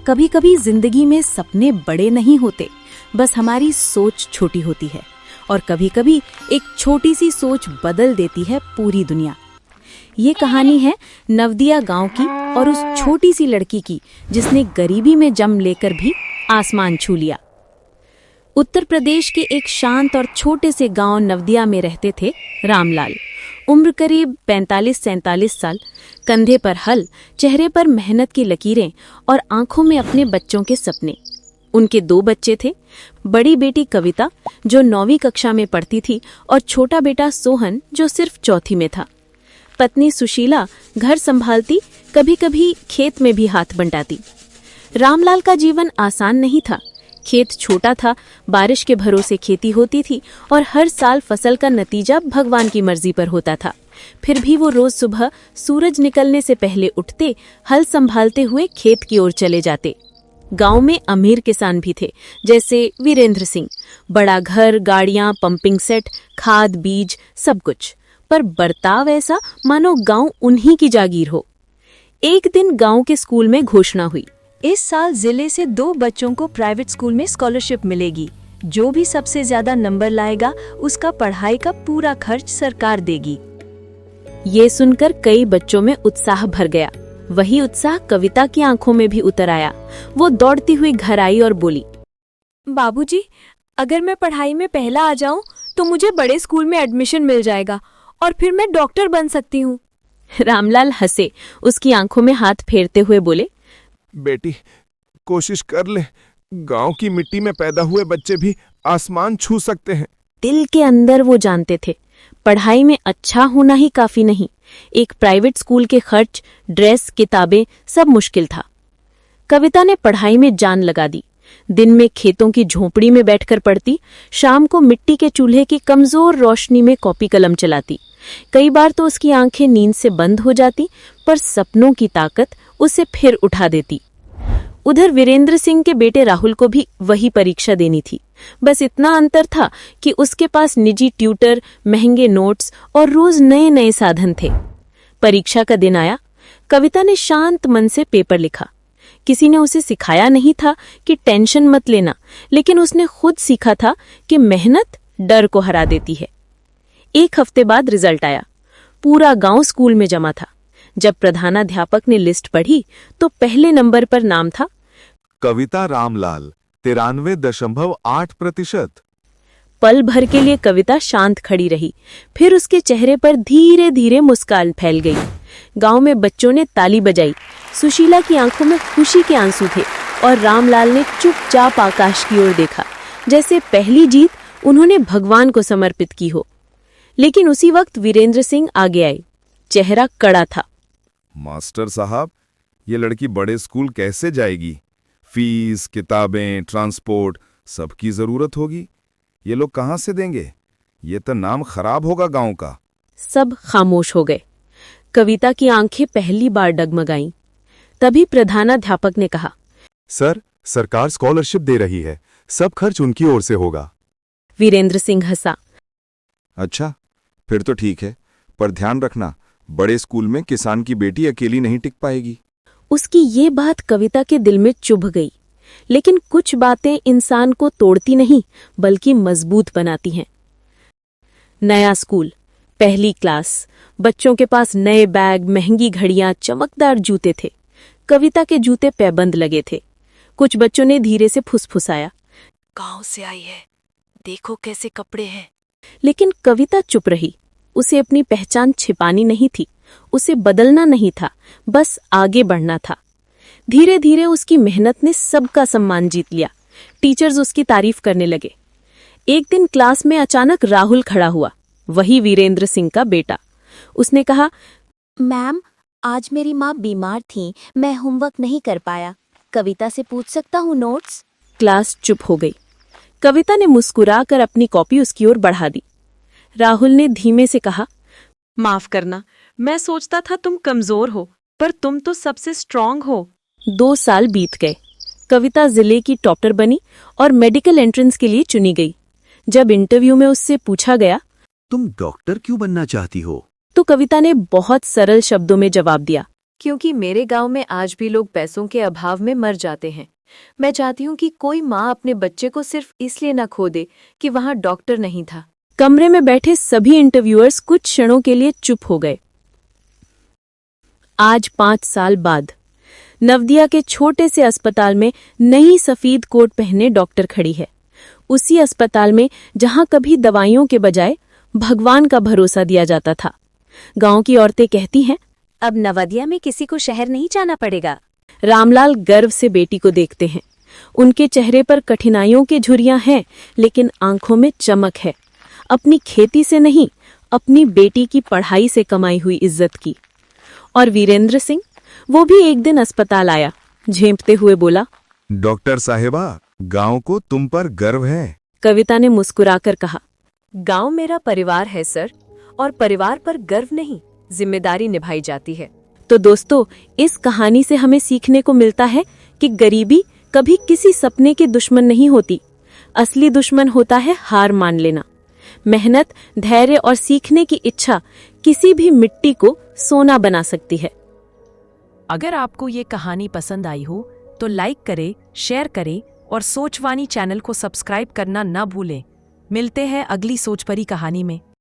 कभी कभी जिंदगी में सपने बड़े नहीं होते, बस हमारी सोच छोटी होती है। और कभी कभी एक छोटी सी सोच बदल देती है पूरी दुनिया। ये कहानी है नवदिया गांव की और उस छोटी सी लड़की की जिसने गरीबी में जन्म लेकर भी आसमान छू लिया। उत्तर प्रदेश के एक शांत और छोटे से गांव नवदिया में रहते थे रामलाल। उम्र करीब 45-47 साल, कंधे पर हल, चेहरे पर मेहनत की लकीरें और आंखों में अपने बच्चों के सपने। उनके 2 बच्चे थे, बड़ी बेटी कविता जो 9वीं कक्षा में पढ़ती थी और छोटा बेटा सोहन जो सिर्फ 4थी में था। पत्नी सुशीला घर संभालती, कभी कभी खेत में भी हाथ बंटाती। रामलाल का जीवन आसान नहीं था। खेत छोटा था, बारिश के भरोसे खेती होती थी और हर साल फसल का नतीजा भगवान की मर्जी पर होता था। फिर भी वो रोज सुबह सूरज निकलने से पहले उठते, हल संभालते हुए खेत की ओर चले जाते। गांव में अमीर किसान भी थे, जैसे वीरेंद्र सिंह। बड़ा घर, गाड़ियां, पंपिंग सेट, खाद, बीज, सब कुछ। पर बर्ताव ऐसा मानो गांव उन्हीं की जागीर हो। एक दिन गांव के स्कूल में घोषणा हुई, इस साल जिले से 2 बच्चों को प्राइवेट स्कूल में स्कॉलरशिप मिलेगी। जो भी सबसे ज्यादा नंबर लाएगा उसका पढ़ाई का पूरा खर्च सरकार देगी। ये सुनकर कई बच्चों में उत्साह भर गया। वही उत्साह कविता की आंखों में भी उतर आया। वो दौड़ती हुई घर आई और बोली, बाबूजी, अगर मैं पढ़ाई में पहला आ जाऊं तो मुझे बड़े स्कूल में एडमिशन मिल जाएगा और फिर मैं डॉक्टर बन सकती हूँ। रामलाल हंसे, उसकी आंखों में हाथ फेरते हुए बोले, बेटी, कोशिश कर ले। गांव की मिट्टी में पैदा हुए बच्चे भी आसमान छू सकते हैं। दिल के अंदर वो जानते थे, पढ़ाई में अच्छा होना ही काफी नहीं, एक प्राइवेट स्कूल के खर्च, ड्रेस, किताबें सब मुश्किल था। कविता ने पढ़ाई में जान लगा दी। दिन में खेतों की झोंपड़ी में बैठकर पढ़ती, शाम को मिट्टी के चूल्हे की कमजोर रोशनी में कॉपी कलम चलाती। कई बार तो उसकी आंखें नींद से बंद हो जाती, पर सपनों की ताकत उसे फिर उठा देती। उधर वीरेंद्र सिंह के बेटे राहुल को भी वही परीक्षा देनी थी। बस इतना अंतर था कि उसके पास निजी ट्यूटर, महंगे नोट्स और रोज नए नए साधन थे। परीक्षा का दिन आया। कविता ने शांत मन से पेपर लिखा। किसी ने उसे सिखाया नहीं था कि टेंशन मत लेना, लेकिन उसने खुद सीखा था कि मेहनत डर को हरा देती है। 1 हफ्ते बाद रिजल्ट आया। पूरा गांव स्कूल में जमा था। जब प्रधानाध्यापक ने लिस्ट पढ़ी तो पहले नंबर पर नाम था कविता रामलाल, 93.8%। पल भर के लिए कविता शांत खड़ी रही, फिर उसके चेहरे पर धीरे धीरे मुस्कान फैल गई। गांव में बच्चों ने ताली बजाई। सुशीला की आंखों में खुशी के आंसू थे और रामलाल ने चुपचाप आकाश की ओर देखा, जैसे पहली जीत उन्होंने भगवान को समर्पित की हो। लेकिन उसी वक्त वीरेंद्र सिंह आगे आए। चेहरा कड़ा था। मास्टर साहब, ये लड़की बड़े स्कूल कैसे जाएगी? फीस, किताबें, ट्रांसपोर्ट सबकी जरूरत होगी। ये लोग कहाँ से देंगे? ये तो नाम खराब होगा गांव का। सब खामोश हो गए। कविता की आंखें पहली बार डगमगाईं। तभी प्रधानाध्यापक ने कहा, सर, सरकार स्कॉलरशिप दे रही है, सब खर्च उनकी ओर से होगा। वीरेंद्र सिंह हंसा। अच्छा, फिर तो ठीक है, पर ध्यान रखना, बड़े स्कूल में किसान की बेटी अकेली नहीं टिक पाएगी। उसकी ये बात कविता के दिल में चुभ गई। लेकिन कुछ बातें इंसान को तोड़ती नहीं, बल्कि मजबूत बनाती हैं। नया स्कूल, पहली क्लास, बच्चों के पास नए बैग, महंगी घड़ियां, चमकदार जूते थे। कविता के जूते पैबंद लगे थे। कुछ बच्चों ने धीरे से फुसफुसाया, गांव से आई है, देखो कैसे कपड़े हैं। लेकिन कविता चुप रही। उसे अपनी पहचान छिपानी नहीं थी, उसे बदलना नहीं था, बस आगे बढ़ना था। धीरे धीरे उसकी मेहनत ने सबका सम्मान जीत लिया। टीचर्स उसकी तारीफ करने लगे। एक दिन क्लास में अचानक राहुल खड़ा हुआ, वही वीरेंद्र सिंह का बेटा। उसने कहा, मैम, आज मेरी माँ बीमार थी, मैं होमवर्क नहीं कर पाया। कविता से पूछ सकता हूँ नोट्स? क्लास चुप हो गई। कविता ने मुस्कुराकर अपनी कॉपी उसकी ओर बढ़ा दी। राहुल ने धीमे से कहा, माफ करना, मैं सोचता था तुम कमजोर हो, पर तुम तो सबसे स्ट्रांग हो। 2 साल बीत गए। कविता जिले की टॉपर बनी और मेडिकल एंट्रेंस के लिए चुनी गई। जब इंटरव्यू में उससे पूछा गया, तुम डॉक्टर क्यों बनना चाहती हो? तो कविता ने बहुत सरल शब्दों में जवाब दिया, क्योंकि मेरे गांव में आज भी लोग पैसों के अभाव में मर जाते हैं। मैं चाहती हूँ कि कोई माँ अपने बच्चे को सिर्फ इसलिए न खो दे कि वहाँ डॉक्टर नहीं था। कमरे में बैठे सभी इंटरव्यूअर्स कुछ क्षणों के लिए चुप हो गए। आज 5 साल बाद नवदिया के छोटे से अस्पताल में नई सफेद कोट पहने डॉक्टर खड़ी है। उसी अस्पताल में जहां कभी दवाइयों के बजाय भगवान का भरोसा दिया जाता था। गांव की औरतें कहती हैं, अब नवदिया में किसी को शहर नहीं जाना पड़ेगा। रामलाल गर्व से बेटी को देखते हैं। उनके चेहरे पर कठिनाइयों की झुर्रियां हैं, लेकिन आंखों में चमक है। अपनी खेती से नहीं, अपनी बेटी की पढ़ाई से कमाई हुई इज्जत की। और वीरेंद्र सिंह, वो भी एक दिन अस्पताल आया, झेंपते हुए बोला, डॉक्टर साहिबा, गांव को तुम पर गर्व है। कविता ने मुस्कुराकर कहा, गांव मेरा परिवार है सर, और परिवार पर गर्व नहीं, जिम्मेदारी निभाई जाती है। तो दोस्तों, इस कहानी से हमें सीखने को मिलता है कि गरीबी कभी किसी सपने की दुश्मन नहीं होती। असली दुश्मन होता है हार मान लेना। मेहनत, धैर्य और सीखने की इच्छा किसी भी मिट्टी को सोना बना सकती है। अगर आपको ये कहानी पसंद आई हो तो लाइक करें, शेयर करें और सोचवानी चैनल को सब्सक्राइब करना ना भूलें। मिलते हैं अगली सोचपरी कहानी में।